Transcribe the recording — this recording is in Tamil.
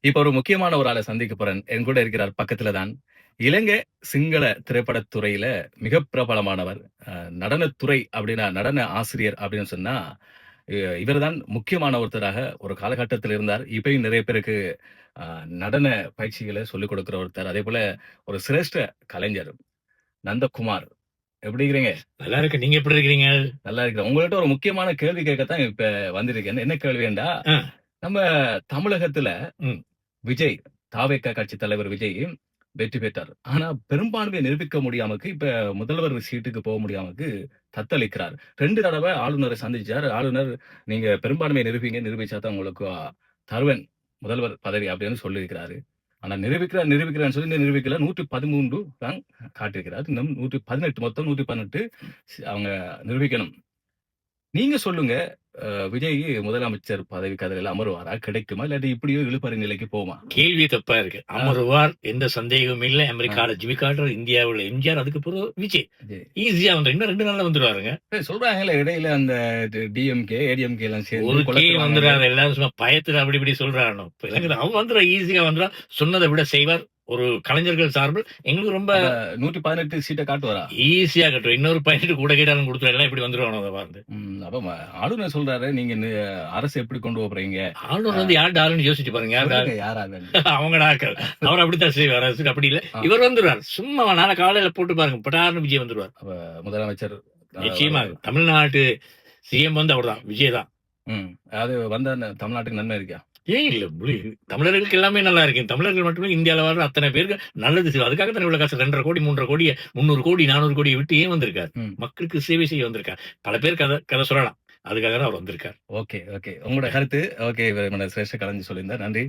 இப்ப ஒரு முக்கியமான ஒரு ஆள சந்திக்க போறேன். என் கூட இருக்கிறார் பக்கத்துல தான். இலங்கை சிங்கள திரைப்படத் துறையில மிக பிரபலமானவர். அ நடனத்துறை அப்டின்னா, நடன ஆசிரியர் அப்டின்னு சொன்னா, இவர் தான் முக்கியமான ஒருத்தராக ஒரு காலகட்டத்தில இருந்தார். இப்பயும் நிறைய பேருக்கு அ நடன பயிற்சிகள சொல்லிக் குடுக்கிற ஒருத்தர். அதேபோல ஒரு சிரேஷ்ட கலைஞர். நந்தகுமார். எப்டி இருக்கிறீங்க? நல்லா இருக்கு. நீங்க எப்படி இருக்கிறீங்க? நல்லா இருக்கிறேன். உங்கள்ட்ட ஒரு முக்கியமான கேள்வி கேட்கத்தான் இப்ப வந்திருக்கேன். என்ன கேள்வின்னா, ஆ, நம்ம தமிழகத்துல ம். விஜய், தாவேகா கட்சி தலைவர் விஜய் வெற்றி பெற்றார். ஆனா பெரும்பான்மையை நிரூபிக்க முடியாமக்கு, இப்ப முதல்வர் சீட்டுக்கு போ முடியாமக்கு தத்தளிக்கிறார். 2 தடவ ஆளுநர சந்திச்சார். ஆளுநர் நீங்க பெரும்பான்மையை நிரூபிங்க. நிரூபிச்சா தான் உங்களுக்கு தருவேன் முதல்வர் பதவி அப்படின்னு சொல்லியிருக்கிறாரு. ஆனா நிரூபிக்கிறேன்னு சொல்லி இன்னும் நிரூபிக்கல. 113 தான் காட்டியிருக்கிறார். இன்னும் 118 மொத்தம் 118 அவங்க நிரூபிக்கணும். நீங்க சொல்லுங்க. விஜய் முதலமைச்சர் பதவி கதிரையில அமருவாரா? கிடைக்குமா? இல்லாட்டி இப்படியோ இழுபறி நிலைக்கு போகுமா? கேள்வி தப்பா இருக்கு. ஆ. அமருவார், எந்த சந்தேகமும் இல்ல. ஆ. அமெரிக்கால ஜிம்மி கார்ட்டர், இந்தியாவுல எம்ஜிஆர், அதுக்கு பிறகு விஜய். இது ஈஸியா வந்துரும். இன்னும் 2 நாள்ல வந்துருவாருங்க. சொல்றாங்கல்ல இடையில அந்த டிஎம்கே, ஏடிஎம்கே எல்லாம் ஒரு சேர்ந்து கே குழப்புறாங்கன்னு. வந்துறாரு. எல்லாரும் சும்மா பயத்துல அப்படி இப்படி சொல்றானோ. விளங்குதா? அவன் வந்துருவான், ஈஸியா வந்துருவான். சொன்னத விட செய்வார். ஒரு கலைஞர்கள் சார்பில் எங்களுக்கு ரொம்ப அப்ப 118 சீட்ட காட்டுவாரா? ஈஸியா கட்டுரும். இன்னொரு 18 கூட கேட்டாலும் குடுத்துரும். எல்லாம் இப்படி வந்துருவானோ அத வந்து. அப்ப ஆளுநர் சொல்றாரு, நீங்க அரசு எப்படி கொண்டு போறீங்க? ஆளுநர் வந்து யார்டா ஆளுன்னு யோசிச்சு பாருங்க. யார்டா சொல்லுங்க யார் ஆளுன்னு? அவங்கடா ஆட்கள். அவர் அப்படித்தான் செய்வார். அரசுக்கு அப்படி இல்ல. ஆ. இவர் வந்துருவார். சும்மா நாளை காலையில போட்டு பாருங்க. பட்டார்னு விஜய் வந்துருவார். அப்ப முதலமைச்சர் நிச்சயமா. தமிழ்நாட்டு சிஎம் வந்து அவர்தான். விஜய் தான். அது வந்தா தமிழ்நாட்டுக்கு நன்மை இருக்கா? ஏன் இல்ல? தமிழர்களுக்கு எல்லாமே நல்லா இருக்கு. தமிழர்கள் மட்டுமே இந்தியால வாழ்ற அத்தனை பேருக்கு நல்லது செய்யும். அதுக்காக தானே இவ்வளவு காசு 2,5 கோடி 3,5 கோடிய 300 கோடி 400 கோடியை விட்டு ஏன் வந்திருக்கார்? ம். மக்களுக்கு சேவை செய்ய வந்திருக்கார். பல பேர் கதை கதை சொல்லலாம். அதுக்காக தான் அவர் வந்திருக்கார். Okay, okay. உங்களோட கருத்து ஓகே. சிரேஷ்ட கலைஞர் சொல்லியிருந்தார். நன்றி.